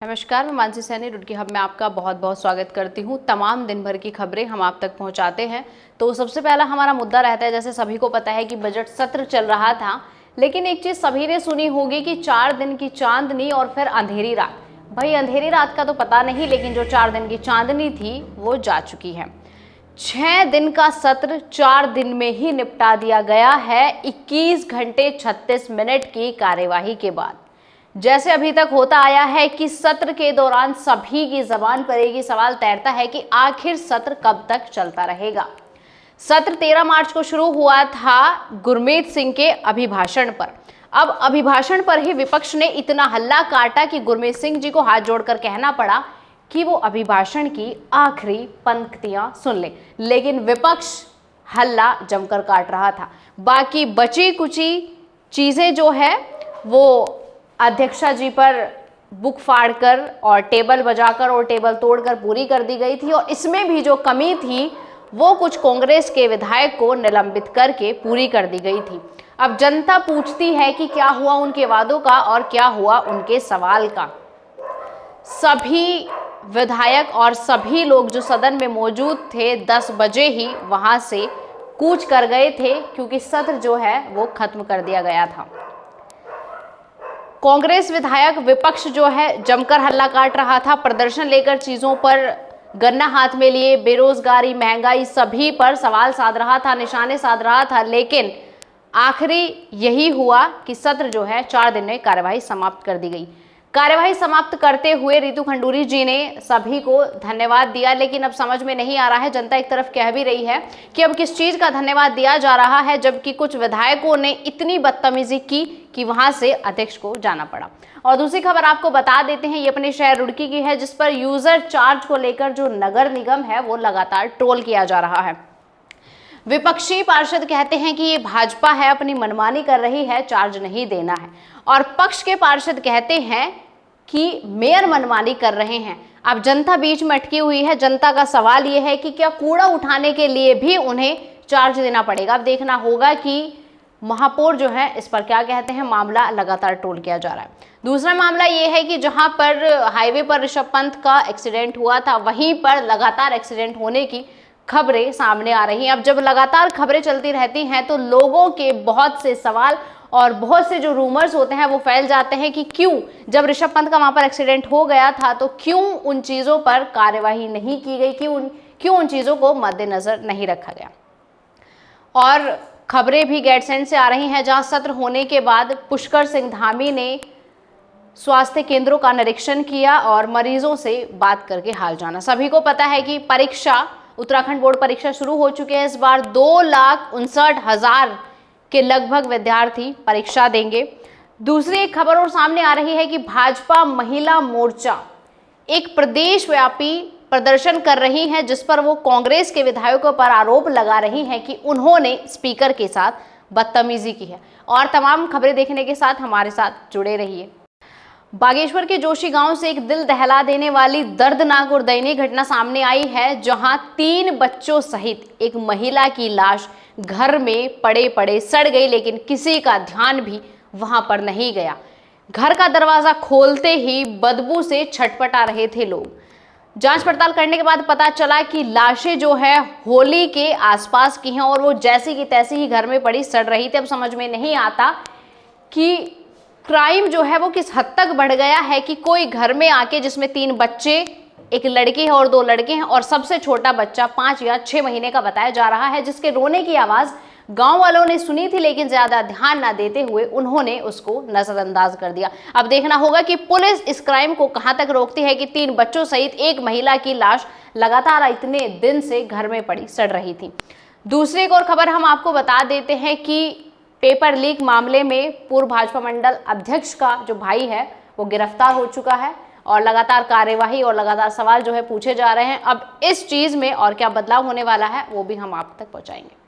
नमस्कार, मैं मानसी सैनी रुड़की हब में आपका बहुत बहुत स्वागत करती हूँ। तमाम दिन भर की खबरें हम आप तक पहुँचाते हैं। तो सबसे पहला हमारा मुद्दा रहता है, जैसे सभी को पता है कि बजट सत्र चल रहा था, लेकिन एक चीज़ सभी ने सुनी होगी कि 4 दिन की चांदनी और फिर अंधेरी रात। भाई अंधेरी रात का तो पता नहीं, लेकिन जो 4 दिन की चांदनी थी वो जा चुकी है। 6 दिन का सत्र 4 दिन में ही निपटा दिया गया है, 21 घंटे 36 मिनट की कार्यवाही के बाद। जैसे अभी तक होता आया है कि सत्र के दौरान सभी की जबान पर एक ही सवाल तैरता है कि आखिर सत्र कब तक चलता रहेगा। सत्र 13 मार्च को शुरू हुआ था गुरमीत सिंह के अभिभाषण पर। अब अभिभाषण पर ही विपक्ष ने इतना हल्ला काटा कि गुरमीत सिंह जी को हाथ जोड़कर कहना पड़ा कि वो अभिभाषण की आखिरी पंक्तियां सुन ले, लेकिन विपक्ष हल्ला जमकर काट रहा था। बाकी बची कुची चीजें जो है वो अध्यक्षा जी पर बुक फाड़कर और टेबल बजाकर और टेबल तोड़कर पूरी कर दी गई थी, और इसमें भी जो कमी थी वो कुछ कांग्रेस के विधायक को निलंबित करके पूरी कर दी गई थी। अब जनता पूछती है कि क्या हुआ उनके वादों का और क्या हुआ उनके सवाल का। सभी विधायक और सभी लोग जो सदन में मौजूद थे 10 बजे ही वहां से कूच कर गए थे, क्योंकि सत्र जो है वो खत्म कर दिया गया था। कांग्रेस विधायक विपक्ष जो है जमकर हल्ला काट रहा था, प्रदर्शन लेकर चीजों पर गन्ना हाथ में लिए बेरोजगारी, महंगाई सभी पर सवाल साध रहा था, निशाने साध रहा था। लेकिन आखिरी यही हुआ कि सत्र जो है 4 दिन में कार्यवाही समाप्त कर दी गई। कार्यवाही समाप्त करते हुए रितु खंडूरी जी ने सभी को धन्यवाद दिया, लेकिन अब समझ में नहीं आ रहा है, जनता एक तरफ कह भी रही है कि अब किस चीज का धन्यवाद दिया जा रहा है, जबकि कुछ विधायकों ने इतनी बदतमीजी की कि वहां से अध्यक्ष को जाना पड़ा। और दूसरी खबर आपको बता देते हैं, ये अपने शहर रुड़की की है, जिस पर यूजर चार्ज को लेकर जो नगर निगम है वो लगातार ट्रोल किया जा रहा है। विपक्षी पार्षद कहते हैं कि ये भाजपा है, अपनी मनमानी कर रही है, चार्ज नहीं देना है, और पक्ष के पार्षद कहते हैं कि मेयर मनमानी कर रहे हैं। अब जनता बीच में अटकी हुई है। जनता का सवाल ये है कि क्या कूड़ा उठाने के लिए भी उन्हें चार्ज देना पड़ेगा। अब देखना होगा कि महापौर जो है इस पर क्या कहते हैं। मामला लगातार ट्रोल किया जा रहा है। दूसरा मामला ये है कि जहां पर हाईवे पर ऋषभ पंत का एक्सीडेंट हुआ था, वहीं पर लगातार एक्सीडेंट होने की खबरें सामने आ रही हैं। अब जब लगातार खबरें चलती रहती हैं तो लोगों के बहुत से सवाल और बहुत से जो रूमर्स होते हैं वो फैल जाते हैं कि क्यों जब ऋषभ पंत का वहां पर एक्सीडेंट हो गया था तो क्यों उन चीज़ों पर कार्यवाही नहीं की गई, क्यों उन चीज़ों को मद्देनजर नहीं रखा गया। और खबरें भी गैरसैंण से आ रही हैं, जहां सत्र होने के बाद पुष्कर सिंह धामी ने स्वास्थ्य केंद्रों का निरीक्षण किया और मरीजों से बात करके हाल जाना। सभी को पता है कि परीक्षा उत्तराखंड बोर्ड परीक्षा शुरू हो चुकी है। इस बार 2,59,000 के लगभग विद्यार्थी परीक्षा देंगे। दूसरी एक खबर और सामने आ रही है कि भाजपा महिला मोर्चा एक प्रदेश व्यापी प्रदर्शन कर रही है, जिस पर वो कांग्रेस के विधायकों पर आरोप लगा रही हैं कि उन्होंने स्पीकर के साथ बदतमीजी की है। और तमाम खबरें देखने के साथ हमारे साथ जुड़े रहिए। बागेश्वर के जोशी गांव से एक दिल दहला देने वाली दर्दनाक और दयनीय घटना सामने आई है, जहां 3 बच्चों सहित एक महिला की लाश घर में पड़े पड़े सड़ गई, लेकिन किसी का ध्यान भी वहां पर नहीं गया। घर का दरवाजा खोलते ही बदबू से छटपटा रहे थे लोग। जांच पड़ताल करने के बाद पता चला कि लाशें जो है होली के आसपास की हैं और वो जैसी की तैसी ही घर में पड़ी सड़ रही थी। अब समझ में नहीं आता कि क्राइम जो है वो किस हद तक बढ़ गया है कि कोई घर में आके, जिसमें 3 बच्चे, एक लड़की है और 2 लड़के हैं, और सबसे छोटा बच्चा 5 या 6 महीने का बताया जा रहा है, जिसके रोने की आवाज गांव वालों ने सुनी थी, लेकिन ज्यादा ध्यान ना देते हुए उन्होंने उसको नजरअंदाज कर दिया। अब देखना होगा कि पुलिस इस क्राइम को कहां तक रोकती है कि 3 बच्चों सहित एक महिला की लाश लगातार इतने दिन से घर में पड़ी सड़ रही थी। दूसरी एक और खबर हम आपको बता देते हैं कि पेपर लीक मामले में पूर्व भाजपा मंडल अध्यक्ष का जो भाई है वो गिरफ्तार हो चुका है, और लगातार कार्यवाही और लगातार सवाल जो है पूछे जा रहे हैं। अब इस चीज में और क्या बदलाव होने वाला है वो भी हम आप तक पहुंचाएंगे।